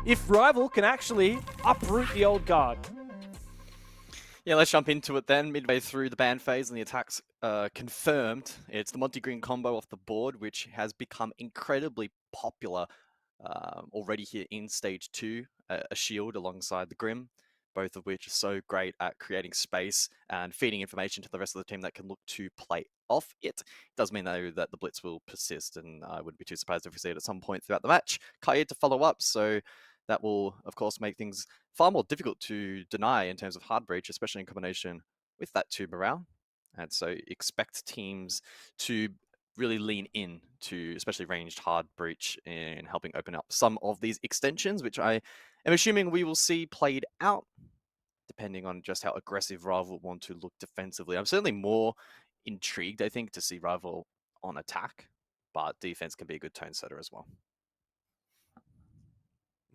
if Rival can actually uproot the old guard. Yeah, let's jump into it then. Midway through the ban phase and the attacks confirmed. It's the Monty Green combo off the board, which has become incredibly popular already here in Stage 2. A shield alongside the Grim, both of which are so great at creating space and feeding information to the rest of the team that can look to play off it. It does mean, though, that the Blitz will persist, and I wouldn't be too surprised if we see it at some point throughout the match. Kaid to follow up, so that will, of course, make things far more difficult to deny in terms of hard breach, especially in combination with that 2 morale. And so expect teams to really lean in to especially ranged hard breach in helping open up some of these extensions, which I am assuming we will see played out depending on just how aggressive Rival want to look defensively. I'm certainly more intrigued, I think, to see Rival on attack, but defense can be a good tone setter as well.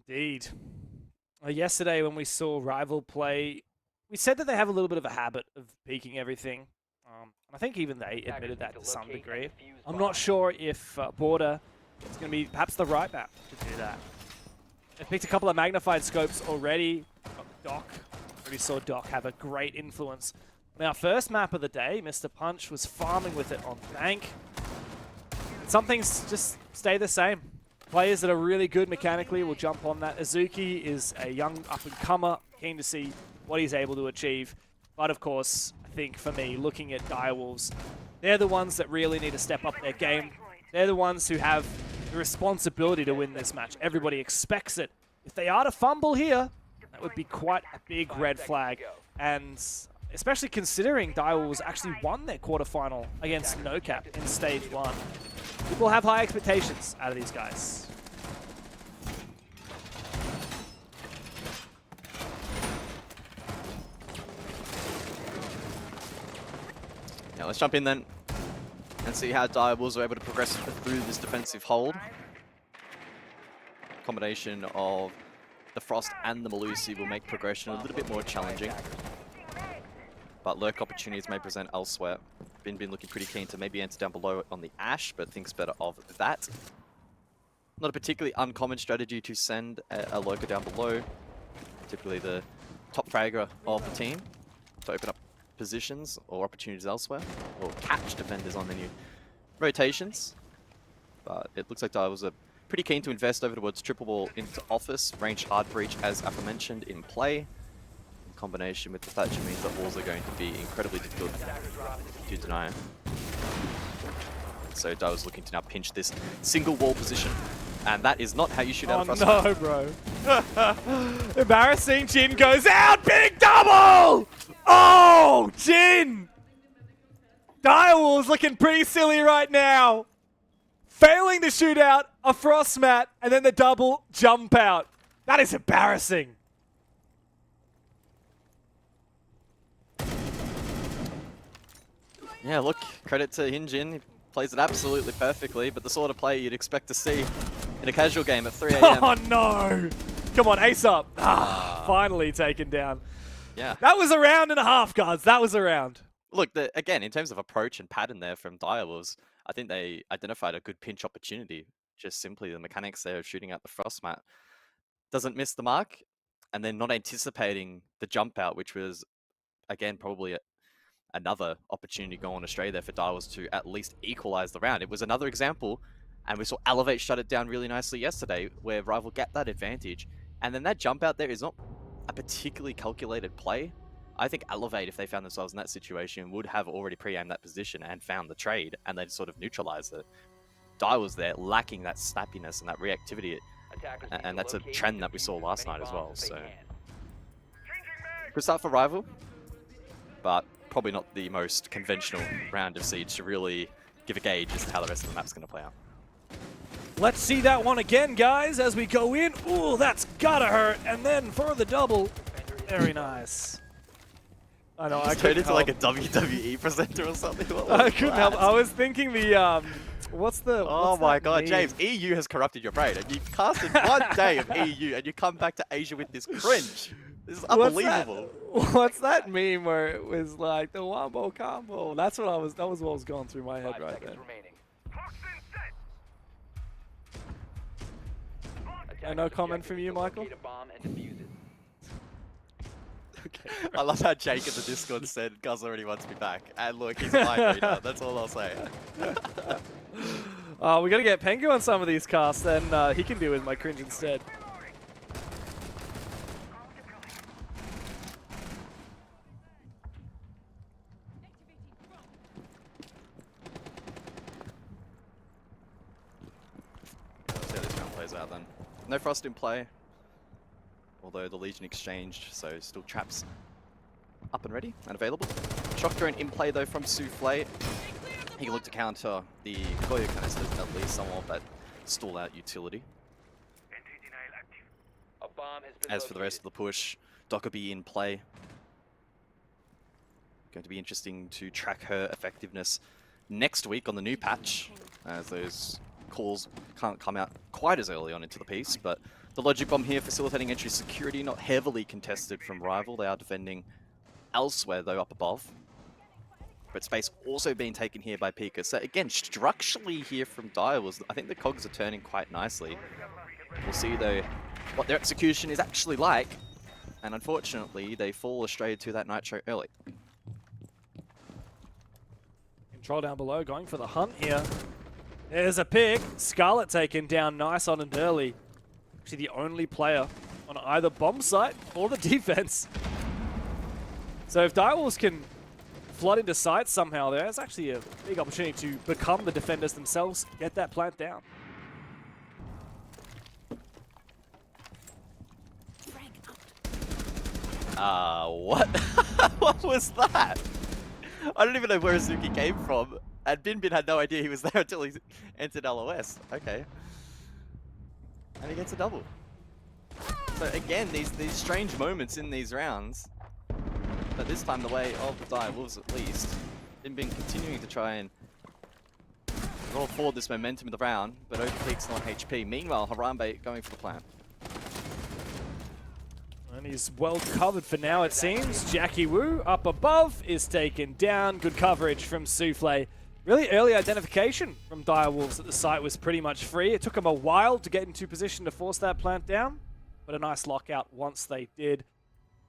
Indeed. Yesterday when we saw Rival play, we said that they have a little bit of a habit of peeking everything. I think even they admitted that to some degree. I'm not sure if Border is going to be perhaps the right map to do that. They've picked a couple of magnified scopes already. Doc, already saw Doc have a great influence. On our first map of the day, Mr. Punch was farming with it on Bank. Some things just stay the same. Players that are really good mechanically will jump on that. Azuki is a young up-and-comer, keen to see what he's able to achieve. But of course, I think for me, looking at Direwolves, they're the ones that really need to step up their game. They're the ones who have the responsibility to win this match. Everybody expects it. If they are to fumble here, that would be quite a big red flag. And especially considering Direwolves actually won their quarterfinal against NoCap in Stage 1. People have high expectations out of these guys. Yeah, let's jump in then and see how Direwolves are able to progress through this defensive hold. Combination of the Frost and the Melusi will make progression a little bit more challenging, but lurk opportunities may present elsewhere. Been looking pretty keen to maybe enter down below on the Ash, but thinks better of that. Not a particularly uncommon strategy to send a lurker down below. Typically the top fragger of the team to open up positions or opportunities elsewhere, or catch defenders on the new rotations. But it looks like Direwolves are pretty keen to invest over towards triple ball into office. Ranged hard breach, as aforementioned, in play. Combination with the Thatcher means that walls are going to be incredibly difficult to deny. So Direwolves looking to now pinch this single wall position, and that is not how you shoot out a Frost. Oh no, bro. Embarrassing. Jin goes out. Big double! Oh, Jin! Direwolves looking pretty silly right now. Failing to shoot out a Frost mat and then the double jump out. That is embarrassing. Yeah, look, credit to Hyunjin. He plays it absolutely perfectly, but the sort of play you'd expect to see in a casual game at 3 AM. Oh no! Come on, ace up. Finally taken down. Yeah. That was a round and a half, guys. That was a round. Look, again, in terms of approach and pattern there from Direwolves, I think they identified a good pinch opportunity. Just simply the mechanics there of shooting out the Frost mat doesn't miss the mark, and then not anticipating the jump out, which was, again, probably another opportunity going astray there for Direwolves to at least equalize the round. It was another example, and we saw Elevate shut it down really nicely yesterday, where Rival get that advantage, and then that jump out there is not a particularly calculated play. I think Elevate, if they found themselves in that situation, would have already pre-aimed that position and found the trade, and they'd sort of neutralized it. Direwolves there lacking that snappiness and that reactivity, and that's a trend that we saw last night as well. So good start for Rival, but probably not the most conventional round of Siege to really give a gauge as to how the rest of the map's going to play out. Let's see that one again, guys, as we go in. Ooh, that's gotta hurt. And then for the double. Very nice. I know, I turned into help. like a WWE presenter or something. I couldn't help. I was thinking the, what's the... Oh what's my god, meme? James, EU has corrupted your brain, and you've casted one day of EU, and you come back to Asia with this cringe. This is unbelievable. What's that meme where it was like the wombo combo? That's what that was what was going through my head right then. No comment from you, Michael? Okay. I love how Jake in the Discord said Guz already wants me back. And look, he's a mind reader. That's all I'll say. We gotta get Pengu on some of these casts, then he can deal with my cringe instead. Let's see how this round plays out then. No Frost in play. Although the Legion exchanged, so still traps up and ready and available. Shock drone in play though from Souffle. He can look to counter the Goyo canisters, at least somewhat that stall out utility. As for the rest of the push, Dockerby in play. Going to be interesting to track her effectiveness next week on the new patch, as those calls can't come out quite as early on into the piece, but the Logic Bomb here facilitating entry security, not heavily contested from Rival. They are defending elsewhere though, up above. But space also being taken here by Pika. So again, structurally here from Direwolves, I think the cogs are turning quite nicely. We'll see though what their execution is actually like. And unfortunately, they fall astray to that Nitro early. Control down below, going for the hunt here. There's a pick. Scarlet taken down nice on and early. Actually the only player on either bomb site or the defense. So if Direwolves can flood into sight somehow, there's actually a big opportunity to become the defenders themselves, get that plant down. What? What was that? I don't even know where Azuki came from. And Bin Bin had no idea he was there until he entered LOS. Okay. And he gets a double. So again, these strange moments in these rounds. But this time the way of the Direwolves at least. Bin Bin continuing to try and roll forward this momentum in the round, but overpeaks on HP. Meanwhile, Harambe going for the plant. And he's well covered for now, it seems. Jackie Wu up above is taken down. Good coverage from Souffle. Really early identification from Direwolves that the site was pretty much free. It took them a while to get into position to force that plant down, but a nice lockout once they did.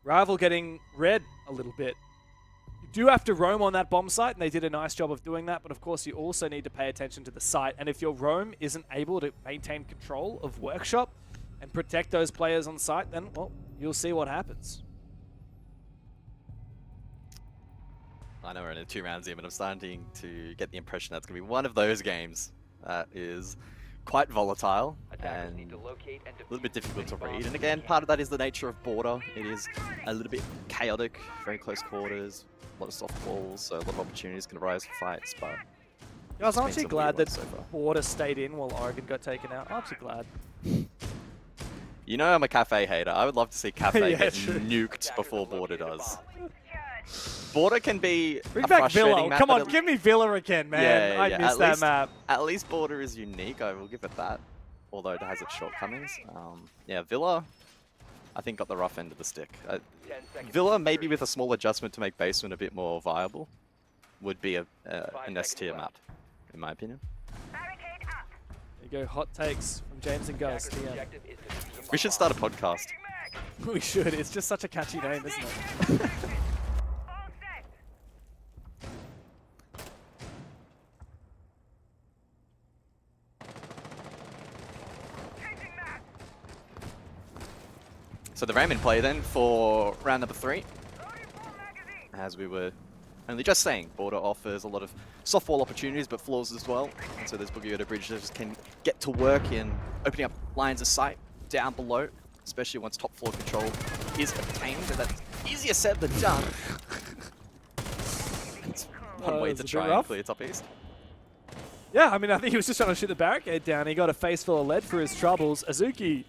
Rival getting red a little bit. You do have to roam on that bomb site, and they did a nice job of doing that, but of course you also need to pay attention to the site, and if your roam isn't able to maintain control of Workshop and protect those players on site, then, well, you'll see what happens. I know we're in a 2 rounds here, but I'm starting to get the impression that's going to be one of those games that is quite volatile and a little bit difficult to read. And again, part of that is the nature of Border. It is a little bit chaotic, very close quarters, a lot of soft balls, so a lot of opportunities can arise for fights. But I was actually glad that Border stayed in while Oregon got taken out. I'm actually glad. You know I'm a Cafe hater. I would love to see Cafe Yeah, get true. nuked before Border does. Border can be Bring a back frustrating Villa. map, Come but on, give me Villa again, man. Yeah, I yeah, miss at that least- map. At least Border is unique, I will give it that. Although it has its shortcomings. Yeah, Villa, I think, got the rough end of the stick. Villa, maybe with a small adjustment to make Basement a bit more viable, would be an S-tier map, in my opinion. There you go, hot takes from James and Gus. Yeah. We should start a podcast. We should. It's just such a catchy name, isn't it? So the Ram in play then for round number 3. As we were only just saying, Border offers a lot of softball opportunities, but flaws as well. And so those Boogie Oda bridges can get to work in opening up lines of sight down below, especially once top floor control is obtained. And that's easier said than done. It's one way it's to a bit try and rough. clear top east. Yeah, I mean, I think he was just trying to shoot the barricade down. He got a face full of lead for his troubles. Azuki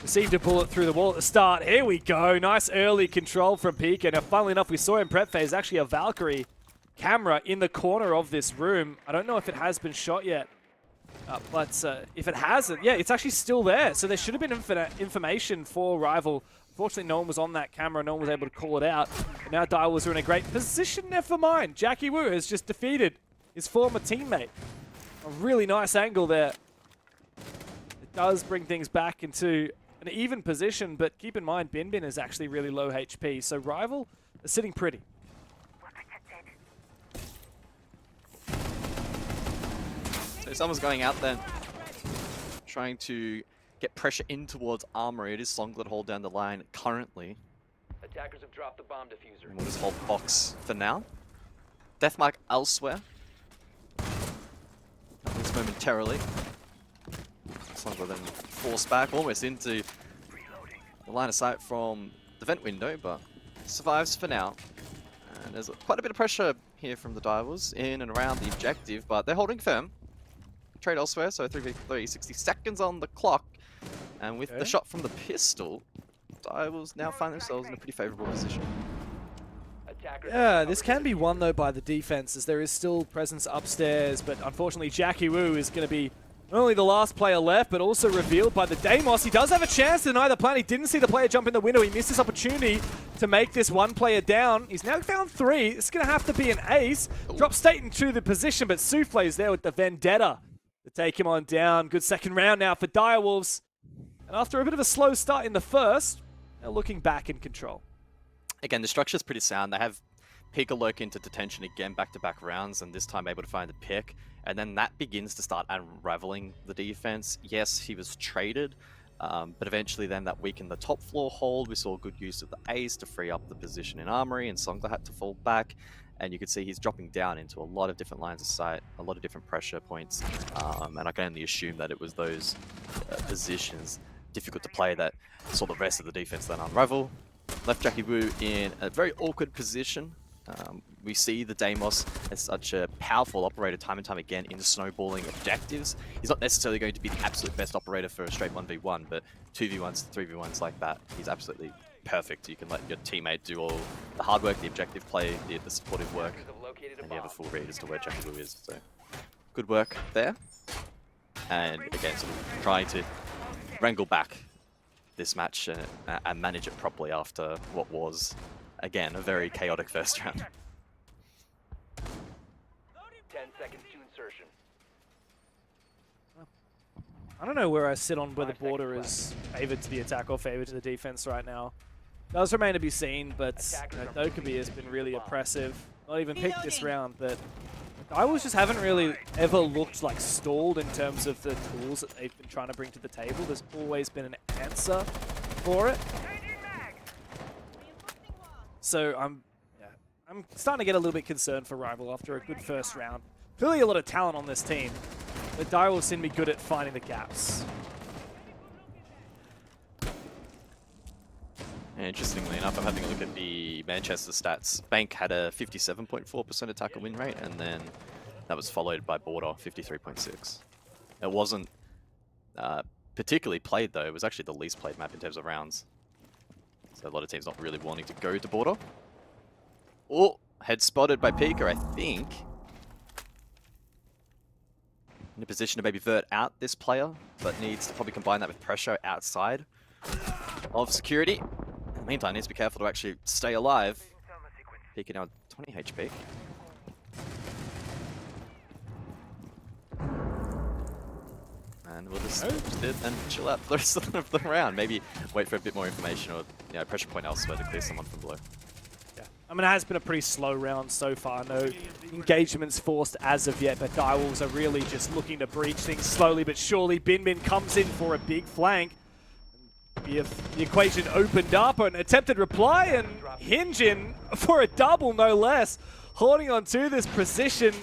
received a bullet through the wall at the start. Here we go. Nice early control from Pika. Now, funnily enough, we saw in prep phase actually a Valkyrie camera in the corner of this room. I don't know if it has been shot yet, but if it hasn't, yeah, it's actually still there. So there should have been information for Rival. Unfortunately, no one was on that camera. No one was able to call it out. And now Direwolves are in a great position. Never mind. Jackie Wu has just defeated his former teammate. A really nice angle there. does bring things back into an even position, but keep in mind, Bin Bin is actually really low HP, so Rival is sitting pretty. So someone's going out there, trying to get pressure in towards Armory. It is Songlet hold down the line currently. Attackers have dropped the bomb diffuser. And we'll just hold box for now. Deathmark elsewhere. At least momentarily. Songlet then forced back almost into the line of sight from the vent window, but survives for now. And there's quite a bit of pressure here from the Divers in and around the objective, but they're holding firm. Trade elsewhere, so 3v3, 60 seconds on the clock. And with the shot from the pistol, Divers now find themselves in a pretty favorable position. Yeah, this can be won though by the defense, as there is still presence upstairs, but unfortunately Jackie Wu is going to be not only the last player left, but also revealed by the Deimos. He does have a chance to deny the plan. He didn't see the player jump in the window. He missed this opportunity to make this one player down. He's now found 3. It's going to have to be an ace. Drop straight into the position, but Souffle is there with the Vendetta to take him on down. Good second round now for Direwolves. And after a bit of a slow start in the first, they're looking back in control. Again, the structure's pretty sound. They have Pika lurk into detention again, back-to-back rounds, and this time able to find the pick. And then that begins to start unraveling the defense. Yes, he was traded, but eventually then that weakened the top floor hold. We saw good use of the ace to free up the position in Armory, and Songler had to fall back. And you can see he's dropping down into a lot of different lines of sight, a lot of different pressure points. And I can only assume that it was those positions difficult to play that saw the rest of the defense then unravel. Left Jackie Wu in a very awkward position. We see the Deimos as such a powerful operator time and time again in snowballing objectives. He's not necessarily going to be the absolute best operator for a straight 1v1, but 2v1s, 3v1s like that, he's absolutely perfect. You can let your teammate do all the hard work, the objective play, the supportive work, and you have a full read as to where Jackie Wu is. So, good work there. And again, sort of trying to wrangle back this match and manage it properly after what was, again, a very chaotic first round. 10 seconds to insertion. I don't know where I sit on whether Border is favored to the attack or favored to the defense right now. Does remain to be seen, but Dokkaebi has been really oppressive. Not even picked this round, but Direwolves just haven't really ever looked like stalled in terms of the tools that they've been trying to bring to the table. There's always been an answer for it. So I'm starting to get a little bit concerned for Rival after a good first round. Clearly a lot of talent on this team, but Direwolves seem to be good at finding the gaps. And interestingly enough, I'm having a look at the Manchester stats. Bank had a 57.4% attacker win rate, and then that was followed by Border, 53.6. It wasn't particularly played though. It was actually the least played map in terms of rounds. So a lot of teams not really wanting to go to Border. Oh, head spotted by Pika, I think. In a position to maybe vert out this player, but needs to probably combine that with pressure outside of security. In the meantime, needs to be careful to actually stay alive. Pika now 20 HP. And we'll just sit and chill out the rest of the round. Maybe wait for a bit more information or pressure point elsewhere to clear someone from below. Yeah, I mean, it has been a pretty slow round so far. No engagements forced as of yet, but Direwolves are really just looking to breach things slowly but surely. Bin Bin comes in for a big flank. The equation opened up, an attempted reply, and Hinge in for a double, no less. Holding on to this position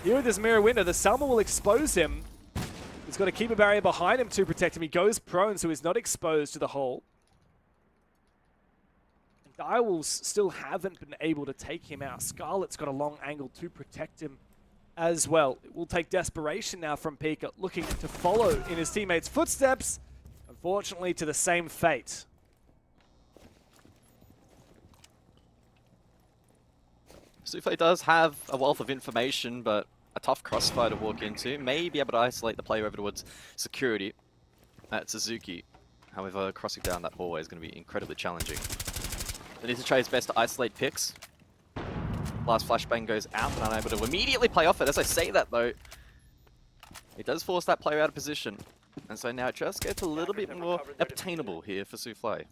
here with this mirror window. The Selma will expose him. He's got to keep a barrier behind him to protect him. He goes prone, so he's not exposed to the hole. And Direwolves still haven't been able to take him out. Scarlet's got a long angle to protect him as well. It will take desperation now from Pika, looking to follow in his teammates' footsteps. Unfortunately, to the same fate. Souffle does have a wealth of information, but a tough crossfire to walk into. May be able to isolate the player over towards security at Suzuki. However, crossing down that hallway is going to be incredibly challenging. He needs to try his best to isolate picks. Last flashbang goes out, but unable to immediately play off it. As I say that, though, it does force that player out of position. And so now it just gets a little bit more obtainable here for Souffle.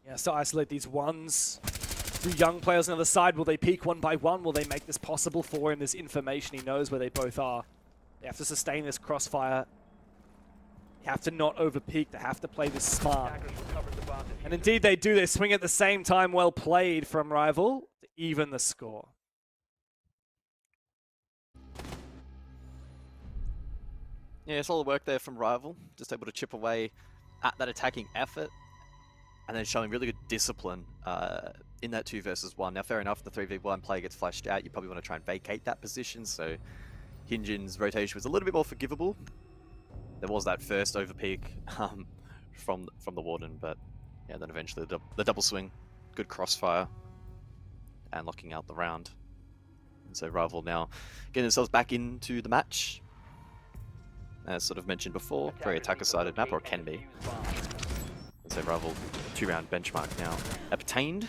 Yeah, so isolate these ones. Two young players on the other side. Will they peek one by one? Will they make this possible for him? There's information. He knows where they both are. They have to sustain this crossfire. They have to not over-peak. They have to play this smart. And indeed they do. They swing at the same time. Well played from Rival to even the score. Yeah, solid work there from Rival. Just able to chip away at that attacking effort. And then showing really good discipline in that 2 versus 1. Now, fair enough, the 3v1 play gets flashed out. You probably want to try and vacate that position. So Hyunjin's rotation was a little bit more forgivable. There was that first overpeak from the Warden, but yeah, then eventually the double swing, good crossfire, and locking out the round. And so Rival now getting themselves back into the match. As sort of mentioned before, very attacker-sided map, or it can be. And so Rival 2-round benchmark now obtained.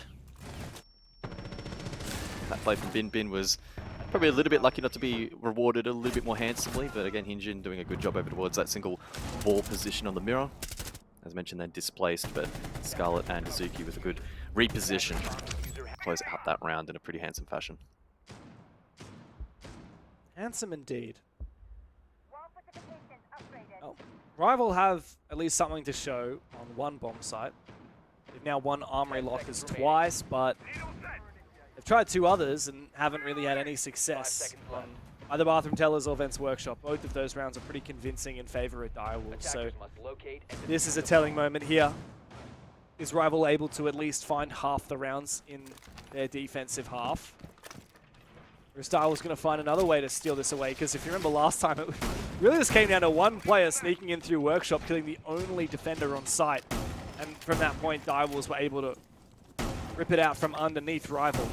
That play from Bin Bin was probably a little bit lucky not to be rewarded a little bit more handsomely, but again, Hyunjin doing a good job over towards that single wall position on the mirror. As mentioned, then displaced, but Scarlet and Azuki with a good reposition close out that round in a pretty handsome fashion. Handsome indeed. Oh, Rival have at least something to show on one bomb site. They've now won Armory Lockers twice, but they've tried 2 others and haven't really had any success on either Bathroom Tellers or Vents Workshop. Both of those rounds are pretty convincing in favor of Direwolves, so this is a telling moment here. Is Rival able to at least find half the rounds in their defensive half? Or is Direwolves going to find another way to steal this away? Because if you remember last time, it really just came down to one player sneaking in through Workshop, killing the only defender on site. And from that point, Direwolves were able to rip it out from underneath Rival.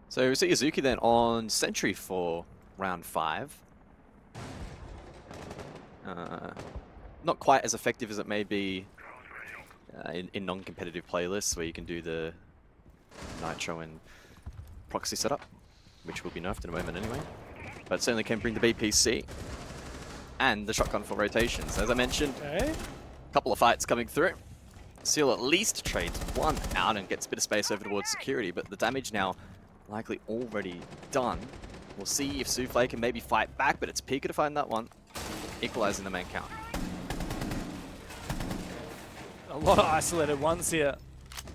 So we see Azuki then on Sentry for round 5. Not quite as effective as it may be in non-competitive playlists where you can do the Nitro and proxy setup, which will be nerfed in a moment anyway. But certainly can bring the BPC and the shotgun for rotations. As I mentioned, a couple of fights coming through. Seal at least trades one out and gets a bit of space over towards security, but the damage now likely already done. We'll see if Souffle can maybe fight back, but it's Pika to find that one, equalizing the main count. A lot of isolated ones here.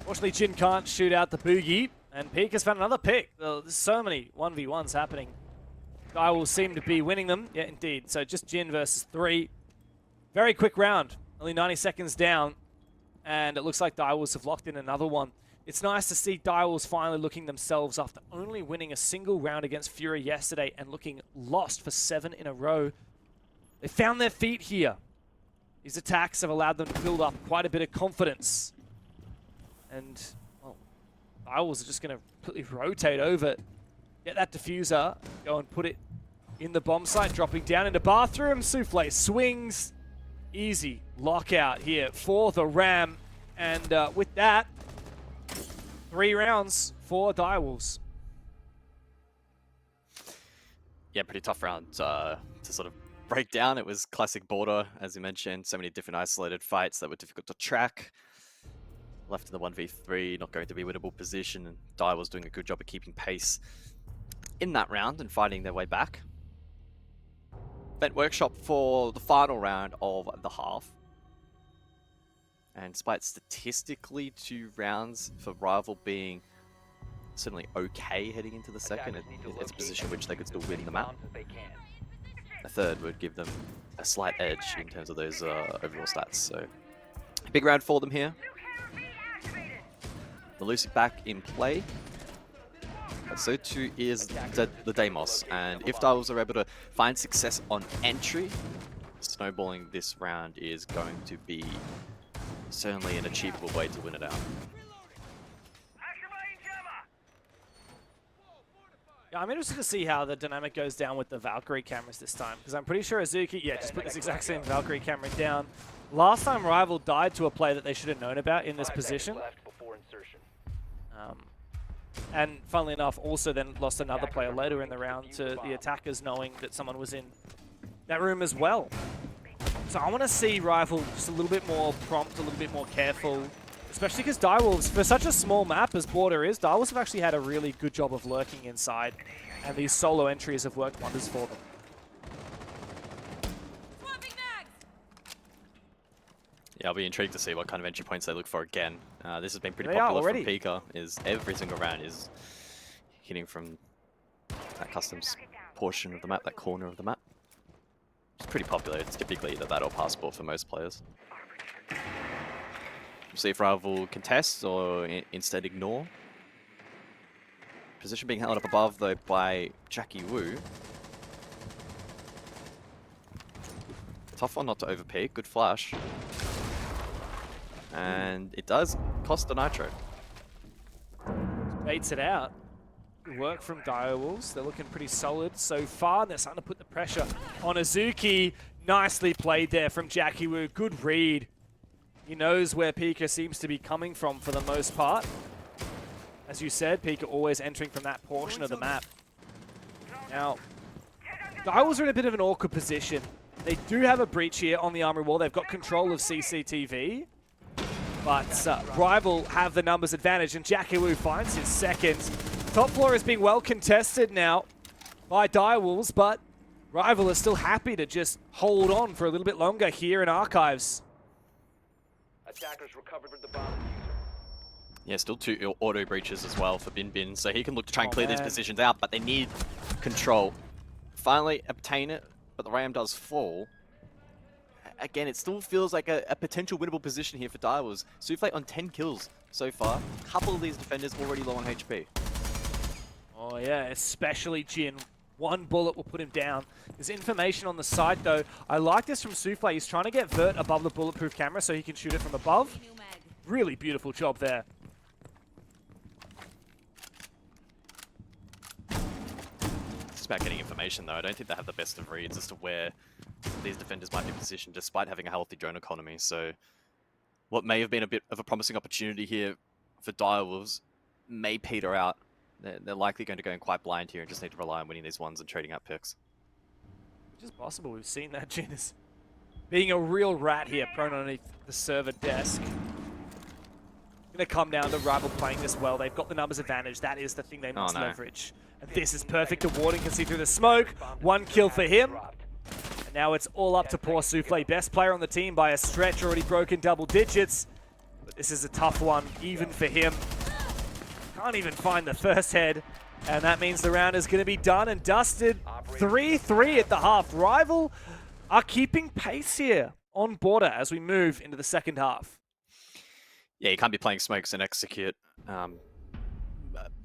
Fortunately, Jin can't shoot out the boogie, and Pika's found another pick. There's so many 1v1s happening. Guy will seem to be winning them. Yeah, indeed. So just Jin versus 3. Very quick round. Only 90 seconds down. And it looks like Direwolves have locked in another one. It's nice to see Direwolves finally looking themselves after only winning a single round against Fury yesterday and looking lost for 7 in a row. They found their feet here. These attacks have allowed them to build up quite a bit of confidence. And, well, Direwolves are just going to completely rotate over, get that diffuser, go and put it in the bomb site, dropping down into bathroom. Souffle swings. Easy lockout here for the Ram. And with that, 3 rounds for Direwolves. Yeah, pretty tough round to sort of break down. It was classic border, as you mentioned. So many different isolated fights that were difficult to track. Left in the 1v3, not going to be a winnable position. And Direwolves doing a good job of keeping pace in that round and fighting their way back. Vent Workshop for the final round of the half. And despite statistically 2 rounds for Rival being certainly okay heading into the second, it's a position which they could still win the map. A third would give them a slight edge in terms of those overall stats. So big round for them here. Malusi back in play. But so too is the Deimos. And if Direwolves are able to find success on entry, snowballing this round is going to be certainly an achievable way to win it out. Yeah, I'm interested to see how the dynamic goes down with the Valkyrie cameras this time, because I'm pretty sure Azuki, yeah, just put this exact same Valkyrie camera down. Last time Rival died to a play that they should have known about in this 5 seconds position. left before insertion. And funnily enough, also then lost another player later in the round to the attackers knowing that someone was in that room as well. So I want to see Rival just a little bit more prompt, a little bit more careful, especially because Direwolves, for such a small map as Border is, Direwolves have actually had a really good job of lurking inside, and these solo entries have worked wonders for them. Yeah, I'll be intrigued to see what kind of entry points they look for again. This has been pretty They are popular from already. Pika, is every single round is hitting from that customs portion of the map, that corner of the map. It's pretty popular. It's typically either that or passport for most players. We'll see if Rival contests or instead ignore. Position being held up above though by Jackie Wu. Tough one not to overpeak, good flash. And it does cost the Nitro. Baits it out. Good work from Direwolves. They're looking pretty solid so far. They're starting to put the pressure on Azuki. Nicely played there from Jackie Wu. Good read. He knows where Pika seems to be coming from for the most part. As you said, Pika always entering from that portion of the map. Now, Direwolves are in a bit of an awkward position. They do have a breach here on the armory wall. They've got control of CCTV. But Rival have the numbers advantage, and Jackie Wu finds his second. Top floor is being well contested now by Direwolves, but Rival is still happy to just hold on for a little bit longer here in Archives. Attackers recovered the bomb diffuser. Yeah, still 2 auto breaches as well for Bin Bin, so he can look to try and clear these man. positions out, but they need control. Finally obtain it, but the Ram does fall. Again, it still feels like a potential winnable position here for Direwolves. Souffle on 10 kills so far. A couple of these defenders already low on HP. Oh yeah, especially Jin. One bullet will put him down. There's information on the side though. I like this from Souffle. He's trying to get Vert above the bulletproof camera so he can shoot it from above. Really beautiful job there. It's about getting information though. I don't think they have the best of reads as to where these defenders might be positioned despite having a healthy drone economy. So what may have been a bit of a promising opportunity here for Direwolves may peter out. They're likely going to go in quite blind here and just need to rely on winning these ones and trading out picks. Which is possible. We've seen that Jin is being a real rat here, prone underneath the server desk. Going to come down to Rival playing this well. They've got the numbers advantage. That is the thing they must leverage. And this is perfect. The Warden can see through the smoke. 1 kill for him. And now it's all up to poor Souffle. Best player on the team by a stretch, already broken double digits. But this is a tough one, even for him. Can't even find the first head. And that means the round is going to be done and dusted. 3-3 at the half. Rival are keeping pace here on Border as we move into the second half. Yeah, you can't be playing smokes and execute.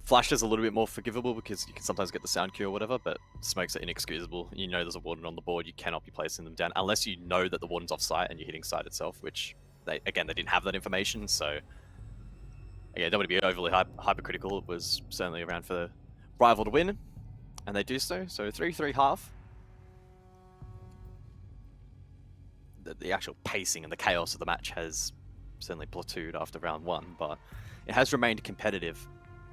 Flash is a little bit more forgivable because you can sometimes get the sound cue or whatever, but smokes are inexcusable. You know there's a Warden on the board, you cannot be placing them down unless you know that the Warden's off site and you're hitting site itself, which, they didn't have that information, so... Again, don't want to be overly hypercritical. It was certainly around for Rival to win, and they do so. So 3-3 half. The actual pacing and the chaos of the match has certainly plateaued after round 1, but it has remained competitive.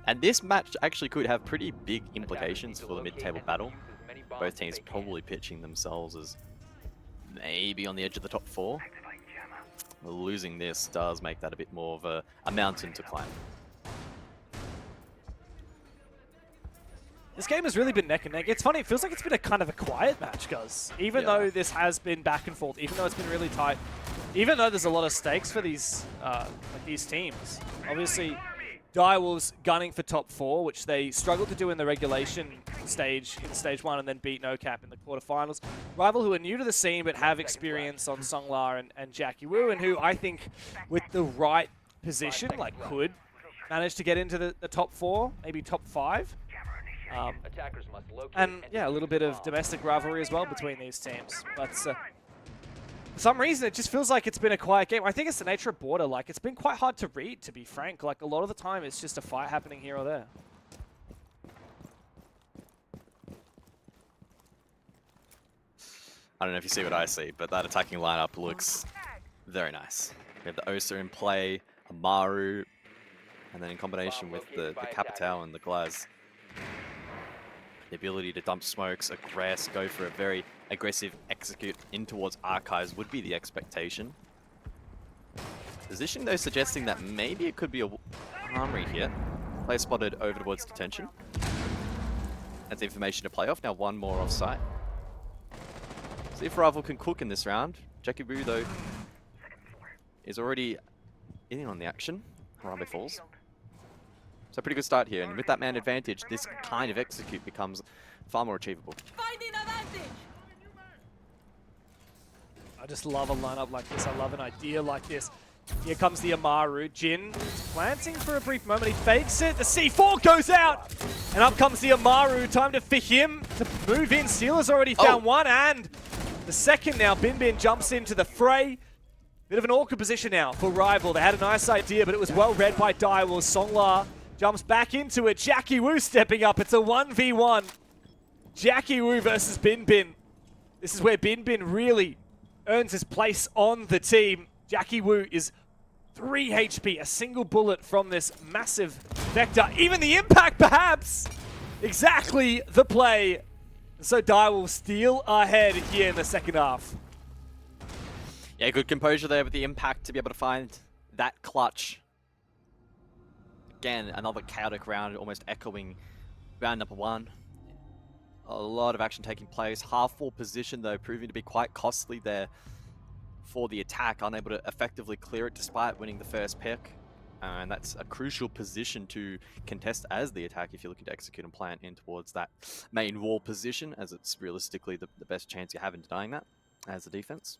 And this match actually could have pretty big implications for the mid-table battle. Both teams probably pitching themselves as maybe on the edge of the top 4. Losing this does make that a bit more of a mountain to climb. This game has really been neck and neck. It's funny, it feels like it's been a kind of a quiet match, guys. Even though this has been back and forth, even though it's been really tight, even though there's a lot of stakes for these teams. Obviously, Direwolves gunning for top 4, which they struggled to do in the regulation stage, in stage 1, and then beat NoCap in the quarterfinals. Rival, who are new to the scene but have experience on Songlar and Jackie Wu, and who I think with the right position, could manage to get into the top 4, maybe top 5. And yeah, a little bit of domestic rivalry as well between these teams. But for some reason, it just feels like it's been a quiet game. I think it's the nature of Border. It's been quite hard to read, to be frank. A lot of the time, it's just a fight happening here or there. I don't know if you see what I see, but that attacking lineup looks Very nice. We have the Osa in play, Amaru, and then in combination with the Capital and the Glaz, the ability to dump smokes, aggress, go for a very aggressive execute in towards Archives would be the expectation. Position though suggesting that maybe it could be a armory here. Player spotted over towards detention. That's information to play off. Now one more off site. See if Rival can cook in this round. Jackie Boo though is already in on the action. Harambe falls. So pretty good start here, and with that man advantage, this kind of execute becomes far more achievable. I just love a lineup like this. I love an idea like this. Here comes the Amaru. Jin planting for a brief moment. He fakes it. The C4 goes out. And up comes the Amaru. Time for him to move in. Sealer's already found one, and the second now. Bin Bin jumps into the fray. Bit of an awkward position now for Rival. They had a nice idea, but it was well read by Daiwul. Songla jumps back into it. Jackie Wu stepping up. It's a 1v1. Jackie Wu versus Bin Bin. This is where Bin Bin really earns his place on the team. Jackie Wu is 3 HP, a single bullet from this massive vector. Even the impact, perhaps! Exactly the play. So Dai will steal ahead here in the second half. Yeah, good composure there with the impact to be able to find that clutch. Again, another chaotic round, almost echoing round number 1. A lot of action taking place. Half-full position, though, proving to be quite costly there for the attack. Unable to effectively clear it despite winning the first pick. And that's a crucial position to contest as the attack if you're looking to execute and plant in towards that main wall position, as it's realistically the best chance you have in denying that as a defense.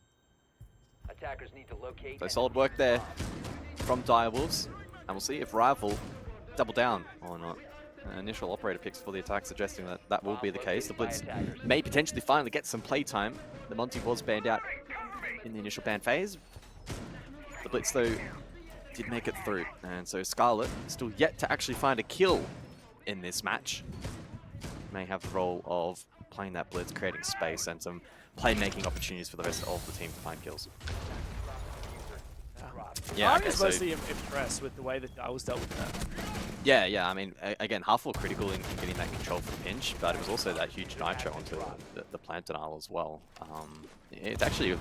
Attackers need to locate. So solid work there from Direwolves, and we'll see if Rival double down or not. Initial operator picks for the attack suggesting that that will be the case. The Blitz may potentially finally get some playtime. The Monty was banned out in the initial ban phase. The Blitz though did make it through, and so Scarlet still yet to actually find a kill in this match. May have the role of playing that Blitz, creating space and some playmaking opportunities for the rest of the team to find kills. Yeah, I'm okay, just so mostly impressed with the way that I was dealt with that. yeah. I mean, again, half-full critical in getting that control for pinch, but it was also that huge nitro onto the plant denial as well. It's actually a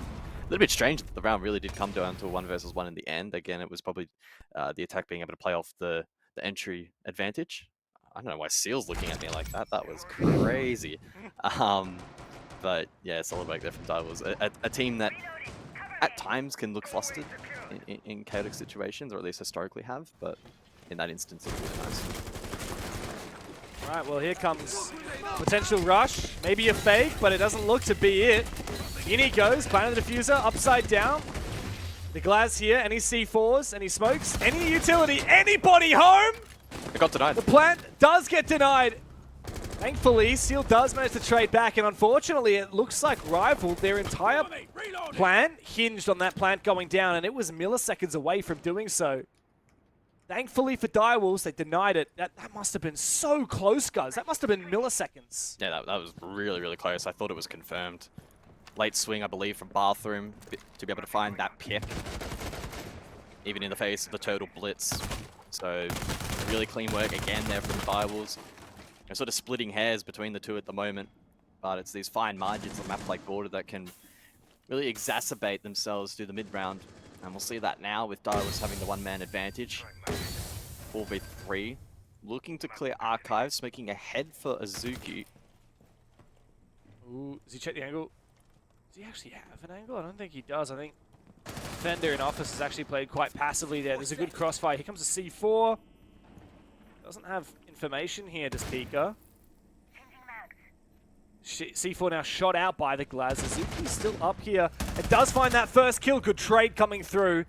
little bit strange that the round really did come down to a 1 versus 1 in the end. Again, it was probably the attack being able to play off the entry advantage. I don't know why Seal's looking at me like that. That was crazy. But yeah, solid work there from Daiwul's. A team that at times can look flustered in chaotic situations, or at least historically have, but in that instance, it's really nice. Right, well, here comes potential rush. Maybe a fake, but it doesn't look to be it. In he goes, planting the diffuser, upside down. The Glaz here, any C4s, any smokes, any utility, anybody home? It got denied. The plant does get denied. Thankfully, Seal does manage to trade back, and unfortunately, it looks like Rival, their entire plan hinged on that plant going down, and it was milliseconds away from doing so. Thankfully for Direwolves, they denied it. That must have been so close, guys. That must have been milliseconds. Yeah, that was really, really close. I thought it was confirmed. Late swing, I believe, from Bathroom to be able to find that pick, even in the face of the Turtle Blitz. So, really clean work again there from Direwolves. They're sort of splitting hairs between the two at the moment, but it's these fine margins on a map like Border that can really exacerbate themselves through the mid-round. And we'll see that now with Direwolves having the one-man advantage. 4v3. Looking to clear Archives, making ahead for Azuki. Ooh, does he check the angle? Does he actually have an angle? I don't think he does. I think Fender in Office has actually played quite passively there. There's a good crossfire. Here comes a C4. Doesn't have information here, does Pika. C4 now shot out by the Glaz. Azuki's still up here. It does find that first kill. Good trade coming through.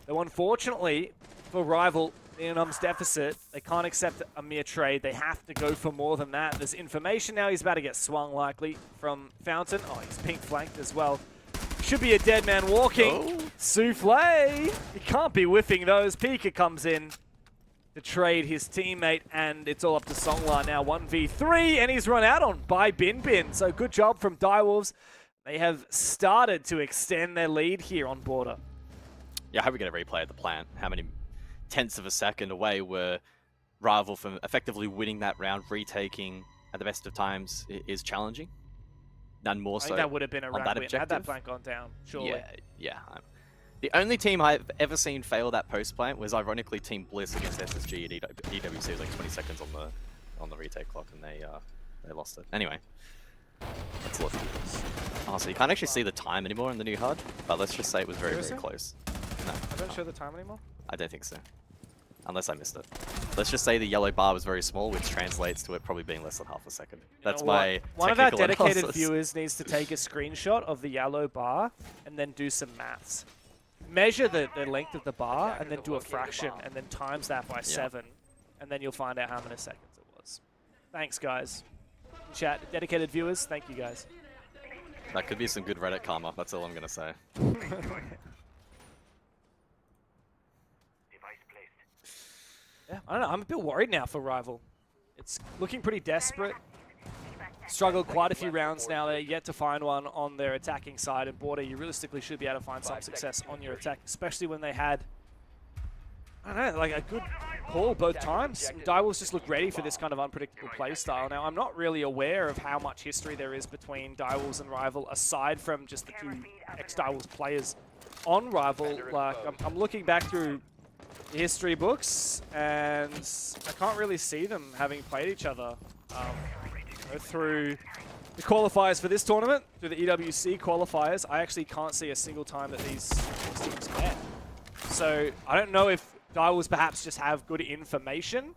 Though unfortunately for Rival, Neonum's deficit, they can't accept a mere trade. They have to go for more than that. There's information now. He's about to get swung likely from Fountain. Oh, he's pink flanked as well. Should be a dead man walking. Oh. Souffle. He can't be whiffing those. Pika comes in to trade his teammate, and it's all up to Songla now. 1v3, and he's run out on by Bin Bin. So good job from Direwolves. They have started to extend their lead here on Border. Yeah, I hope we get a replay of the plant. How many tenths of a second away were Rival from effectively winning that round, retaking at the best of times is challenging. None more I so think that would have been a on round that win. Had that objective. plant gone down, surely. Yeah. The only team I've ever seen fail that post plant was ironically Team Bliss against SSG at EWC. It was like 20 seconds on the retake clock, and they lost it. Anyway, let's look. Oh, so you can't actually see the time anymore in the new HUD, but let's just say it was very, very close. No, I don't show the time anymore? I don't think so. Unless I missed it. Let's just say the yellow bar was very small, which translates to it probably being less than half a second. That's my One of our technical dedicated analysis. viewers needs to take a screenshot of the yellow bar and then do some maths. Measure the length of the bar and then do a fraction and then times that by 7, and then you'll find out how many seconds it was. Thanks, guys. Chat, dedicated viewers, thank you, guys. That could be some good Reddit karma, that's all I'm going to say. Yeah, I don't know. I'm a bit worried now for Rival. It's looking pretty desperate. Struggled quite a few rounds now. They're yet to find one on their attacking side. And Border, you realistically should be able to find some success on your attack, especially when they had, I don't know, like a good call both times. Direwolves just look ready for this kind of unpredictable play style. Now, I'm not really aware of how much history there is between Direwolves and Rival, aside from just the two ex-Direwolves players on Rival. Like, I'm looking back through history books, and I can't really see them having played each other through the qualifiers for this tournament, through the EWC qualifiers. I actually can't see a single time that these teams met. So I don't know if Direwolves perhaps just have good information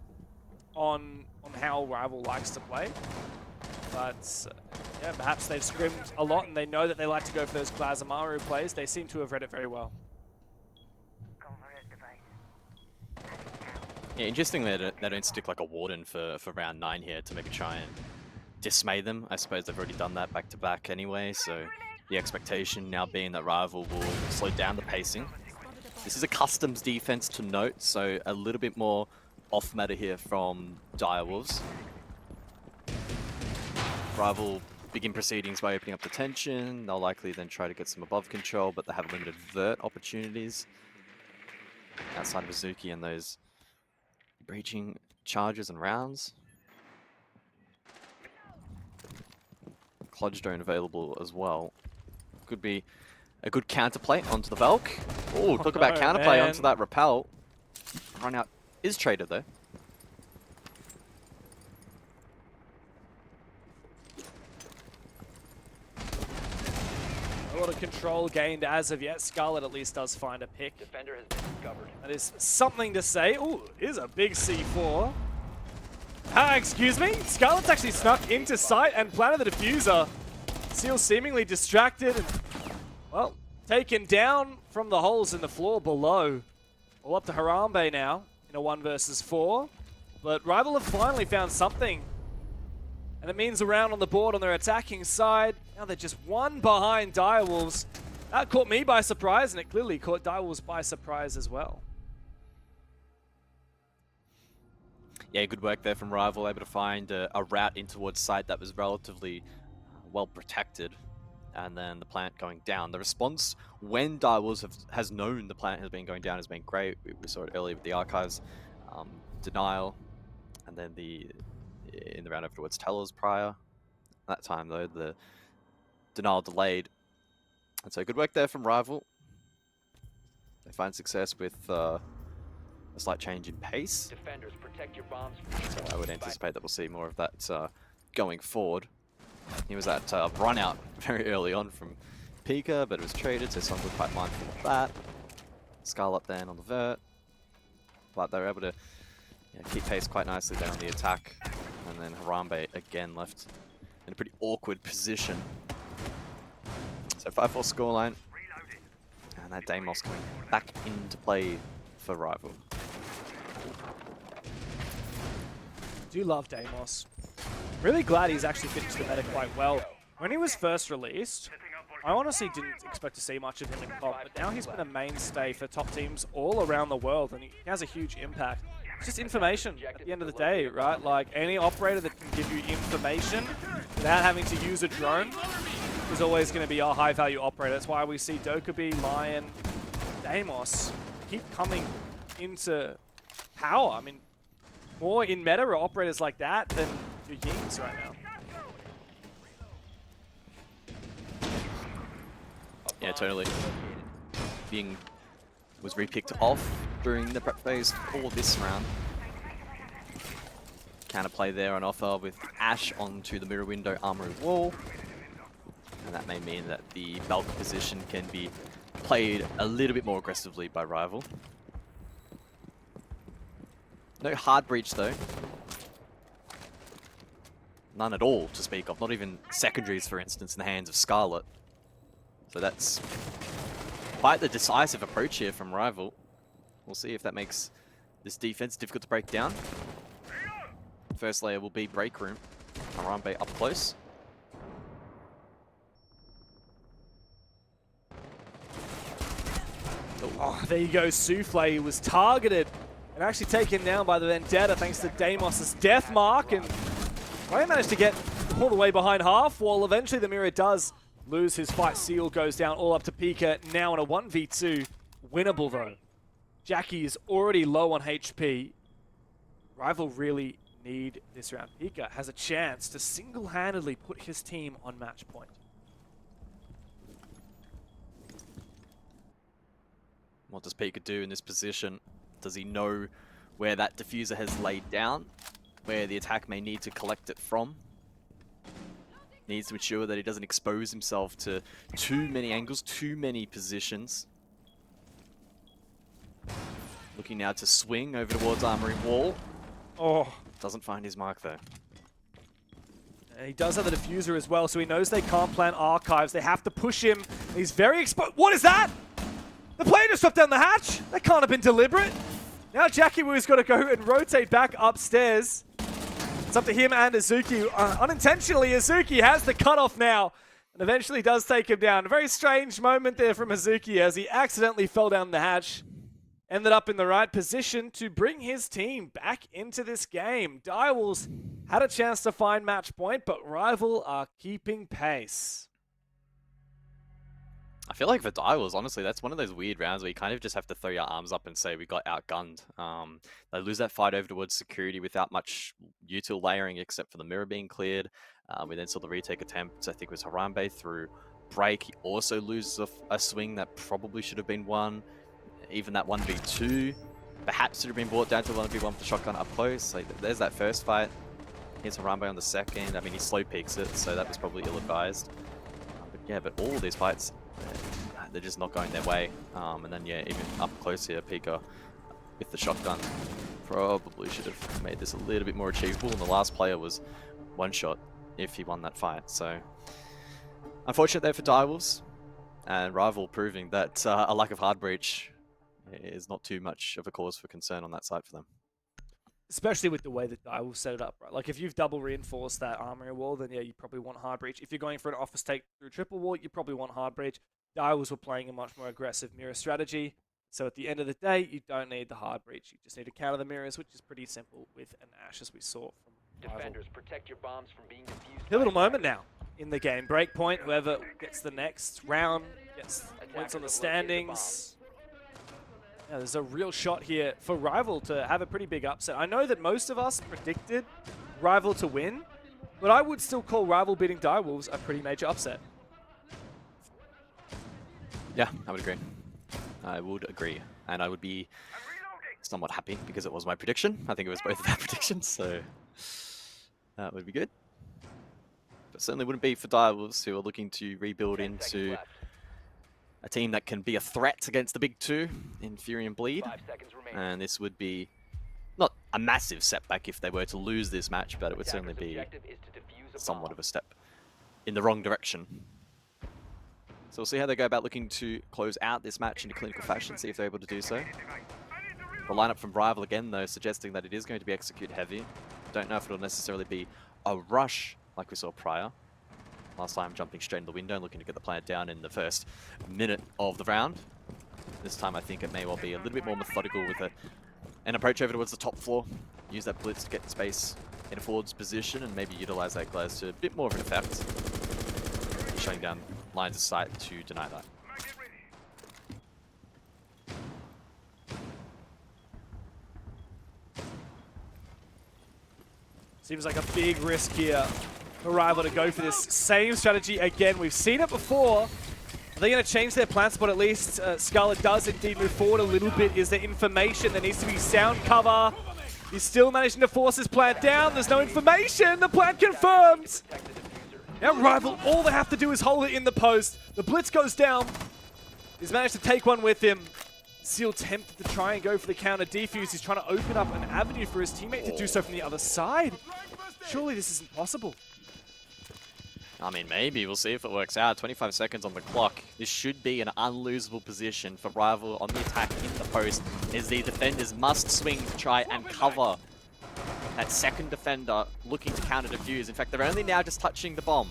on how Rival likes to play, but yeah, perhaps they've scrimmed a lot and they know that they like to go for those Glazamaru plays. They seem to have read it very well. Yeah, interesting that they don't stick like a Warden for round 9 here to maybe try and dismay them. I suppose they've already done that back to back anyway, so the expectation now being that Rival will slow down the pacing. This is a customs defense to note, so a little bit more off meta here from Direwolves. Rival begin proceedings by opening up the tension. They'll likely then try to get some above control, but they have limited vert opportunities outside of Azuki and those breaching charges and rounds. Kludge Drone available as well. Could be a good counterplay onto the Valk. Oh, talk about counterplay onto that Repel. Run out is traded though. A lot of control gained as of yet. Scarlet at least does find a pick. Defender has been discovered. That is something to say. Ooh, is a big C4. Excuse me. Scarlet's actually snuck into sight and planted the diffuser. Seal seemingly distracted and, well, taken down from the holes in the floor below. All up to Harambe now in a 1 versus 4. But Rival have finally found something. And it means a round on the board on their attacking side. Now they're just 1 behind Direwolves. That caught me by surprise, and it clearly caught Direwolves by surprise as well. Yeah, good work there from Rival, able to find a route in towards site that was relatively well protected. And then the plant going down. The response when Direwolves has known the plant has been going down has been great. We saw it earlier with the archives. Denial, and then in the round afterwards, Tellers prior. That time though, the denial delayed. And so good work there from Rival. They find success with a slight change in pace. Defenders, protect your bombs. So I would anticipate that we'll see more of that going forward. He was at run out very early on from Pika, but it was traded, so Song was quite mindful of that. Scarlet then on the vert. But they were able to keep pace quite nicely there on the attack. And then Harambe again left in a pretty awkward position. So 5-4 scoreline. And that Deimos coming back into play for Rival. Do love Deimos. Really glad he's actually finished the meta quite well. When he was first released, I honestly didn't expect to see much of him in comp, but now he's been a mainstay for top teams all around the world, and he has a huge impact. It's just information at the end of the day, right? Like, any operator that can give you information without having to use a drone is always going to be a high-value operator. That's why we see Dokkaebi, Lion, Deimos keep coming into power. I mean, more in meta are operators like that than your Yings right now. Yeah, totally. Being was repicked off during the prep phase for this round. Counterplay there on offer with Ash onto the mirror window armory wall. And that may mean that the bulk position can be played a little bit more aggressively by Rival. No hard breach though. None at all to speak of, not even secondaries for instance in the hands of Scarlet. So that's quite the decisive approach here from Rival. We'll see if that makes this defense difficult to break down. First layer will be break room. Harambe up close. Oh, there you go. Souffle was targeted and actually taken down by the Vendetta thanks to Deimos' death mark. And Ray managed to get all the way behind half wall. Eventually the Mirror does lose his fight. Seal goes down all up to Pika. Now in a 1v2. Winnable though. Jackie is already low on HP. Rival really need this round. Pika has a chance to single-handedly put his team on match point. What does Pika do in this position? Does he know where that diffuser has laid down? Where the attack may need to collect it from? Needs to ensure that he doesn't expose himself to too many angles, too many positions. Looking now to swing over towards Armory Wall. Oh, Doesn't find his mark though. and he does have the diffuser as well, so he knows they can't plant archives. They have to push him. He's very exposed. What is that? The player just dropped down the hatch. That can't have been deliberate. Now Jackie Woo's got to go and rotate back upstairs. It's up to him and Azuki. Unintentionally, Azuki has the cutoff now and eventually does take him down. A very strange moment there from Azuki as he accidentally fell down the hatch. Ended up in the right position to bring his team back into this game. Direwolves had a chance to find match point, but Rival are keeping pace. I feel like for Direwolves, honestly, that's one of those weird rounds where you kind of just have to throw your arms up and say we got outgunned. They lose that fight over towards security without much util layering except for the mirror being cleared. We then saw the retake attempt, I think it was Harambe through break. He also loses a swing that probably should have been won. Even that 1v2 perhaps should have been brought down to 1v1 with the shotgun up close. Like, there's that first fight. Here's Harambe on the second. I mean, he slow peeks it, so that was probably ill-advised. But yeah, but all of these fights, they're just not going their way. And then, yeah, even up close here, Pika with the shotgun probably should have made this a little bit more achievable. And the last player was one shot if he won that fight. So, unfortunate there for Direwolves. And Rival proving that a lack of hard breach is not too much of a cause for concern on that side for them. Especially with the way that Direwolves set it up, right? Like if you've double reinforced that armory wall, then yeah, you probably want hard breach. If you're going for an office take through triple wall, you probably want hard breach. Direwolves were playing a much more aggressive mirror strategy. So at the end of the day, you don't need the hard breach. You just need to counter the mirrors, which is pretty simple with an Ash, as we saw from Rival. Defenders, protect your bombs from being defused. Pivotal moment now in the game. Break point, whoever gets the next round gets points on the standings. Yeah, there's a real shot here for Rival to have a pretty big upset. I know that most of us predicted Rival to win, but I would still call Rival beating Direwolves a pretty major upset. Yeah, I would agree. I would agree. And I would be somewhat happy because it was my prediction. I think it was both of our predictions, so that would be good. But certainly wouldn't be for Direwolves, who are looking to rebuild 10 seconds into left. a team that can be a threat against the big two in Fury and Bleed. 5 seconds remaining. And this would be not a massive setback if they were to lose this match, but it would certainly Attacker's be objective is to defuse a somewhat bomb. of a step in the wrong direction. So we'll see how they go about looking to close out this match in a clinical fashion, see if they're able to do so. The lineup from Rival again, though, suggesting that it is going to be execute heavy. Don't know if it'll necessarily be a rush like we saw prior. Last time jumping straight in the window and looking to get the player down in the first minute of the round. This time I think it may well be a little bit more methodical with an approach over towards the top floor. Use that blitz to get space in a forward's position and maybe utilize that glass to a bit more of an effect. Shutting down lines of sight to deny that. Seems like a big risk here for Rival to go for this same strategy again. We've seen it before. Are they going to change their plans? But at least Scarlet does indeed move forward a little bit. Is there information? There needs to be sound cover. He's still managing to force his plant down. There's no information. The plant confirmed. Now Rival, all they have to do is hold it in the post. The blitz goes down. He's managed to take one with him. Seal tempted to try and go for the counter defuse. He's trying to open up an avenue for his teammate to do so from the other side. Surely this isn't possible. I mean, maybe. We'll see if it works out. 25 seconds on the clock. This should be an unlosable position for Rival on the attack in the post, as the defenders must swing to try and cover that second defender looking to counter defuse. In fact, they're only now just touching the bomb.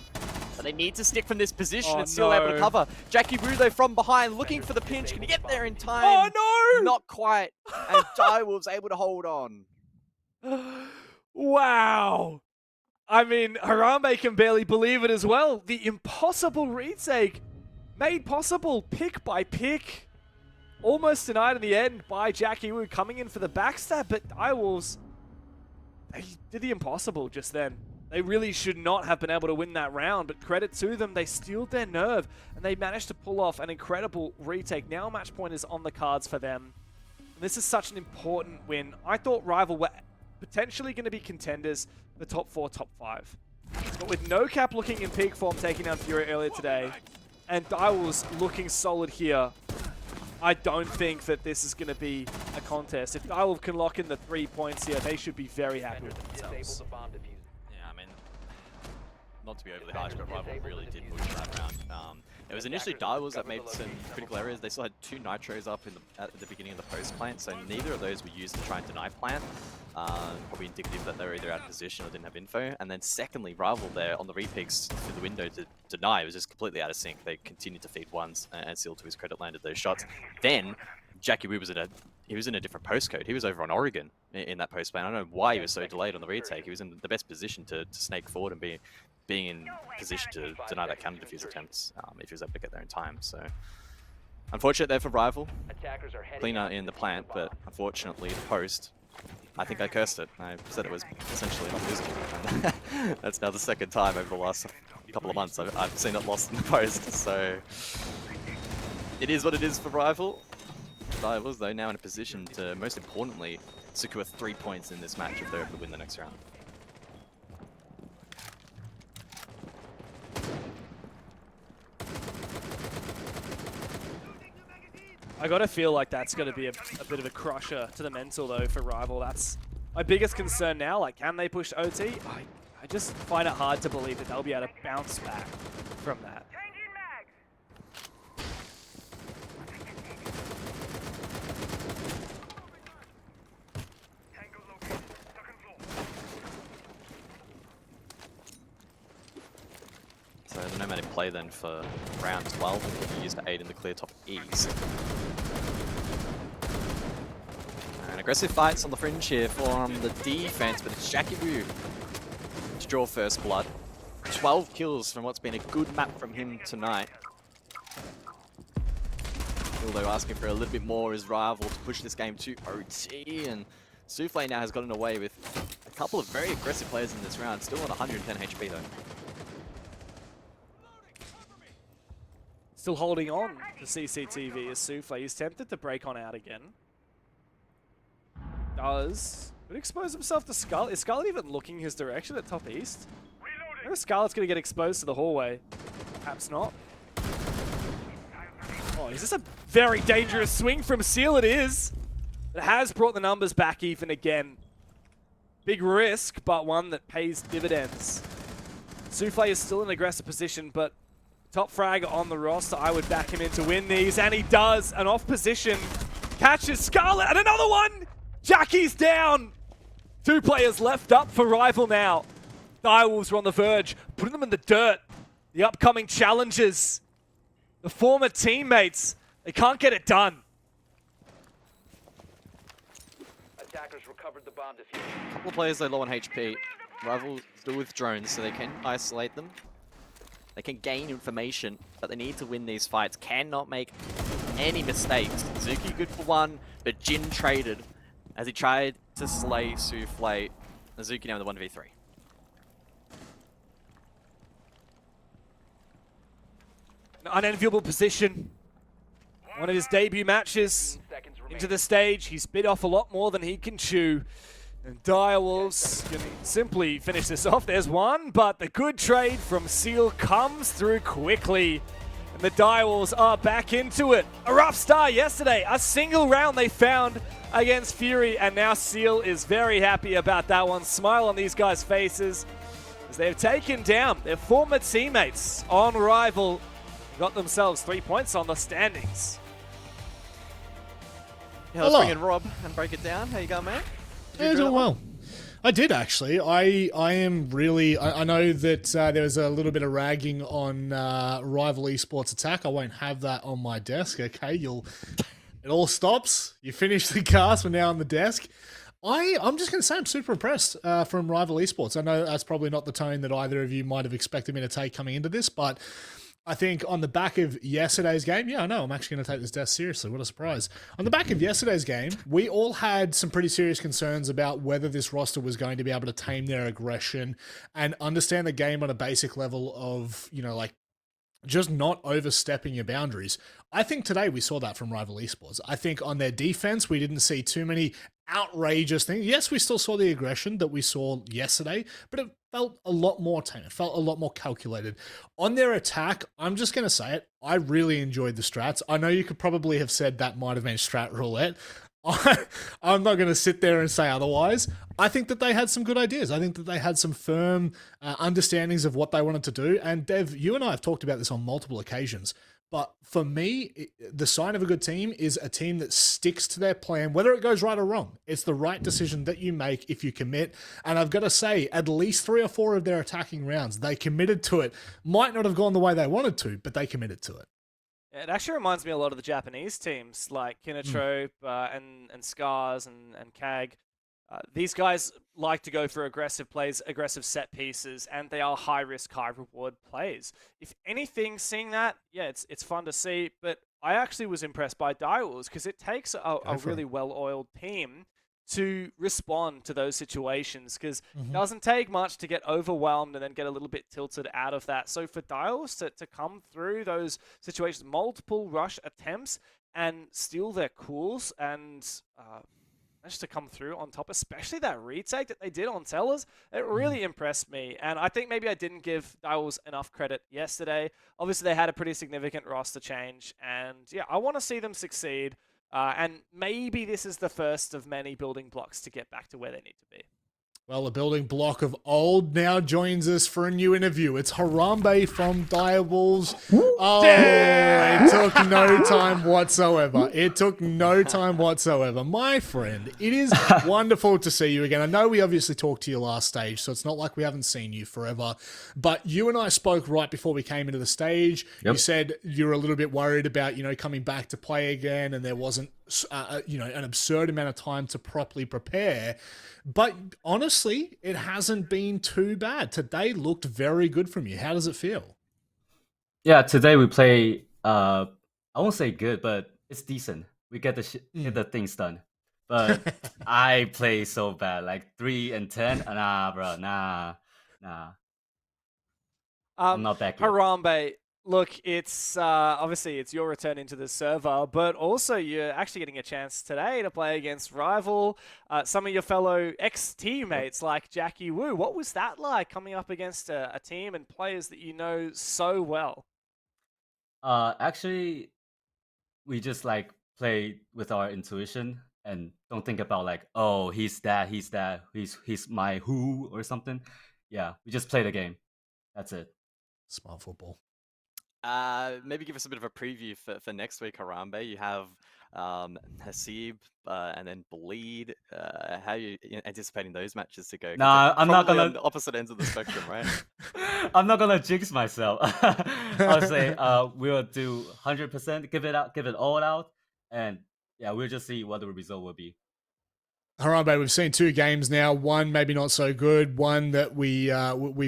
But they need to stick from this position and still able to cover. Jackie Wu, though, from behind, looking for the pinch. Can he get there in time? Oh, no! Not quite. And Direwolves able to hold on. Wow. I mean, Harambe can barely believe it as well. The impossible retake made possible pick by pick. Almost denied in the end by Jackie Wu coming in for the backstab, but Direwolves, they did the impossible just then. They really should not have been able to win that round, but credit to them, they steeled their nerve and they managed to pull off an incredible retake. Now match point is on the cards for them. And this is such an important win. I thought Rival were potentially going to be contenders for top 4, top 5. But with No Cap looking in peak form, taking down Fury earlier today, and Direwolves looking solid here, I don't think that this is going to be a contest. If Direwolves can lock in the 3 points here, they should be very happy with themselves. Yeah, I mean, not to be overly harsh, but Rival really did push that round. It was initially Direwolves that made some critical areas. They still had 2 nitros up at the beginning of the post plant, so neither of those were used to try and deny plant. Probably indicative that they were either out of position or didn't have info. And then secondly, Rival there on the repeats through the window to deny. It was just completely out of sync. They continued to feed ones, and Seal, to his credit, landed those shots. Then Jackie Wu was in a different postcode. He was over on Oregon in that post plan. I don't know why he was so delayed on the retake. He was in the best position to snake forward and being in position to deny that counter defuse attempts if he was able to get there in time. So unfortunate there for Rival. Cleaner in the plant, but unfortunately the post. I think I cursed it. I said it was essentially not losable. That's now the second time over the last couple of months I've seen it lost in the post. So it is what it is for Rival. Rivals, though, now in a position to, most importantly, secure 3 points in this match if they're able to win the next round. I gotta feel like that's gonna be a bit of a crusher to the mental though for Rival. That's my biggest concern now. Like, can they push OT? I just find it hard to believe that they'll be able to bounce back from that. So the nomadic play then for round 12 will be used to aid in the clear top east. And aggressive fights on the fringe here from the defense, but it's Jackie Wu to draw first blood. 12 kills from what's been a good map from him tonight. Although asking for a little bit more is Rival to push this game to OT, and Souffle now has gotten away with a couple of very aggressive players in this round, still on 110 HP though. Still holding on to CCTV as Souffle is tempted to break on out again. Would expose himself to Scarlet. Is Scarlet even looking his direction at top east? I know Scarlet's going to get exposed to the hallway. Perhaps not. Oh, is this a very dangerous swing from Seal? It is. It has brought the numbers back even again. Big risk, but one that pays dividends. Souffle is still in an aggressive position, but top frag on the roster, I would back him in to win these, and he does. An off position, catches Scarlet, and another one! Jackie's down! 2 players left up for Rival now. Direwolves are on the verge, putting them in the dirt. The upcoming challengers, the former teammates, they can't get it done. Attackers recovered the bomb defuse. A couple of players though low on HP. Rival still with drones, so they can isolate them. They can gain information, but they need to win these fights. Cannot make any mistakes. Zuki good for one, but Jin traded as he tried to slay Souffle. Zuki now in the 1v3. An unenviable position. One of his debut matches 15 seconds into remaining. the stage. He's bit off a lot more than he can chew. And Direwolves can simply finish this off. There's one, but the good trade from Seal comes through quickly. And the Direwolves are back into it. A rough start yesterday. A single round they found against Fury. And now Seal is very happy about that one. Smile on these guys' faces as they've taken down their former teammates on Rival. Got themselves 3 points on the standings. Yeah, let's Hello. bring in Rob and break it down. How you going, mate? Did you Yeah, enjoy doing that one? well. I did actually. I am really. I know that there was a little bit of ragging on Rival Esports Attack. I won't have that on my desk. Okay, it all stops. You finish the cast. We're now on the desk. I'm just going to say I'm super impressed from Rival Esports. I know that's probably not the tone that either of you might have expected me to take coming into this, but I think on the back of yesterday's game, yeah, I know, I'm actually going to take this desk seriously. What a surprise. On the back of yesterday's game, we all had some pretty serious concerns about whether this roster was going to be able to tame their aggression and understand the game on a basic level of, like, just not overstepping your boundaries. I think today we saw that from Rival Esports. I think on their defense, we didn't see too many outrageous things. Yes, we still saw the aggression that we saw yesterday, but it felt a lot more tame. It felt a lot more calculated. On their attack, I'm just going to say it, I really enjoyed the strats. I know you could probably have said that might have been strat roulette. I'm not going to sit there and say otherwise. I think that they had some good ideas. I think that they had some firm understandings of what they wanted to do. And Dev, you and I have talked about this on multiple occasions. But for me, the sign of a good team is a team that sticks to their plan, whether it goes right or wrong. It's the right decision that you make if you commit. And I've got to say, at least 3 or 4 of their attacking rounds, they committed to it. Might not have gone the way they wanted to, but they committed to it. It actually reminds me a lot of the Japanese teams like Kinatrope and Scars and KAG. These guys like to go for aggressive plays, aggressive set pieces, and they are high risk, high reward plays. If anything, seeing that, yeah, it's fun to see. But I actually was impressed by Direwolves because it takes a really well-oiled team to respond to those situations because it doesn't take much to get overwhelmed and then get a little bit tilted out of that. So for Dials to come through those situations, multiple rush attempts and steal their cools and managed to come through on top, especially that retake that they did on Tellers, it really impressed me. And I think maybe I didn't give Dials enough credit yesterday. Obviously, they had a pretty significant roster change. And yeah, I want to see them succeed. And maybe this is the first of many building blocks to get back to where they need to be. Well, a building block of old now joins us for a new interview. It's Harambe from Direwolves. Oh, it took no time whatsoever. It took no time whatsoever. My friend, it is wonderful to see you again. I know we obviously talked to you last stage, so it's not like we haven't seen you forever. But you and I spoke right before we came into the stage. Yep. You said you were a little bit worried about, coming back to play again, and there wasn't, an absurd amount of time to properly prepare. But honestly, it hasn't been too bad. Today looked very good from you. How does it feel? Yeah, today we play. I won't say good, but it's decent. We get get the things done. But I play so bad, like 3 and 10. Nah, bro, nah. I'm not back yet. Harambe, look, it's obviously it's your return into the server, but also you're actually getting a chance today to play against Rival, some of your fellow ex-teammates like Jackie Wu. What was that like coming up against a team and players that you know so well? Actually, we just like play with our intuition and don't think about like, oh, he's my who or something. Yeah, we just play the game. That's it. Smart football. Maybe give us a bit of a preview for next week, Harambe. You have Hasib and then Bleed. How are you anticipating those matches to go? 'Cause Nah, they're I'm not probably gonna on the opposite ends of the spectrum, right? I'm not gonna jinx myself. I'll say we'll do 100%, give it all out, and yeah, we'll just see what the result will be. Harambe, we've seen 2 games now. One maybe not so good. One that we've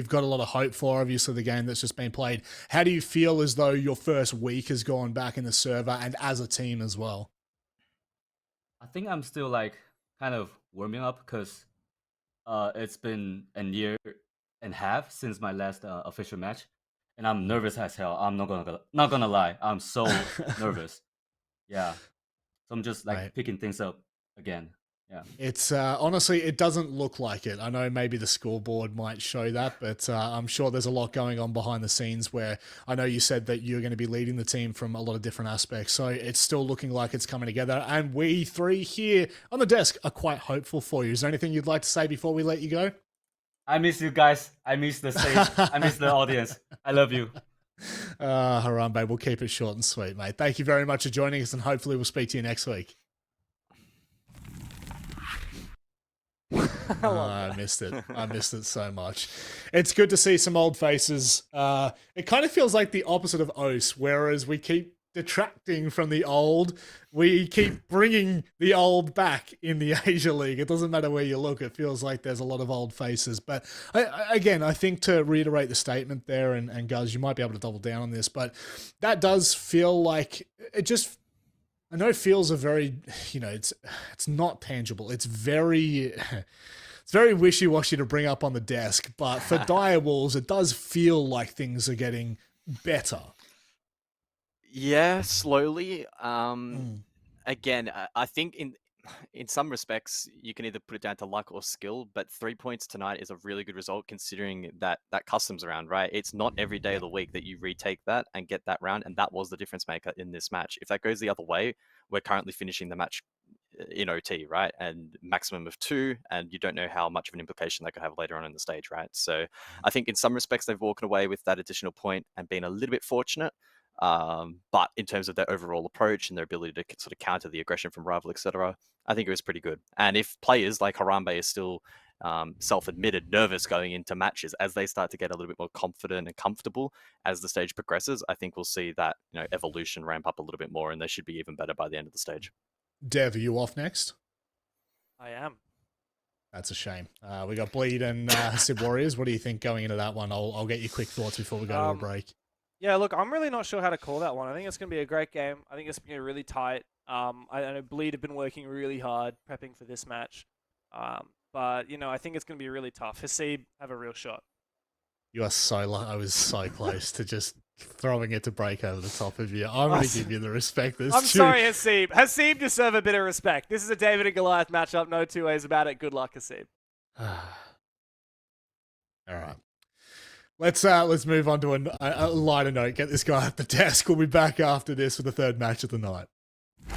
got a lot of hope for. Obviously, the game that's just been played. How do you feel as though your first week has gone back in the server and as a team as well? I think I'm still like kind of warming up because it's been a year and a half since my last official match, and I'm nervous as hell. I'm not gonna lie. I'm so nervous. Yeah. So I'm just like Right. picking things up again. Yeah. It's honestly, it doesn't look like it. I know maybe the scoreboard might show that, but I'm sure there's a lot going on behind the scenes where I know you said that you're going to be leading the team from a lot of different aspects. So it's still looking like it's coming together. And we three here on the desk are quite hopeful for you. Is there anything you'd like to say before we let you go? I miss you guys. I miss the stage. I miss the audience. I love you. Harambe, we'll keep it short and sweet, mate. Thank you very much for joining us, and hopefully we'll speak to you next week. I missed it. I missed it so much. It's good to see some old faces. It kind of feels like the opposite of Ose, whereas we keep detracting from the old, we keep bringing the old back in the Asia League. It doesn't matter where you look. It feels like there's a lot of old faces. But again, I think to reiterate the statement there, and guys, you might be able to double down on this, but that does feel like it just... I know feels are very, it's not tangible. It's very wishy-washy to bring up on the desk, but for Dire Wolves, it does feel like things are getting better. Yeah, slowly. Again, I think in some respects you can either put it down to luck or skill, but 3 points tonight is a really good result considering that customs round, right? It's not every day of the week that you retake that and get that round, and that was the difference maker in this match. If that goes the other way, we're currently finishing the match in OT, right? And maximum of 2, and you don't know how much of an implication that could have later on in the stage, right? So I think in some respects they've walked away with that additional point and been a little bit fortunate. But in terms of their overall approach and their ability to sort of counter the aggression from rival, etc., I think it was pretty good. And if players like Harambe is still self-admitted nervous going into matches, as they start to get a little bit more confident and comfortable as the stage progresses, I think we'll see that evolution ramp up a little bit more, and they should be even better by the end of the stage. Dev, are you off next? I am. That's a shame. We got Bleed and Sib Warriors. What do you think going into that one? I'll get your quick thoughts before we go to a break. Yeah, look, I'm really not sure how to call that one. I think it's going to be a great game. I think it's going to be really tight. I know Bleed have been working really hard prepping for this match. But, I think it's going to be really tough. Hasib have a real shot. You are so I was so close to just throwing it to break over the top of you. I'm going to give you the respect. I'm sorry, Hasib. Hasib deserve a bit of respect. This is a David and Goliath matchup. No two ways about it. Good luck, Hasib. All right. Let's move on to a lighter note. Get this guy at the desk. We'll be back after this for the third match of the night.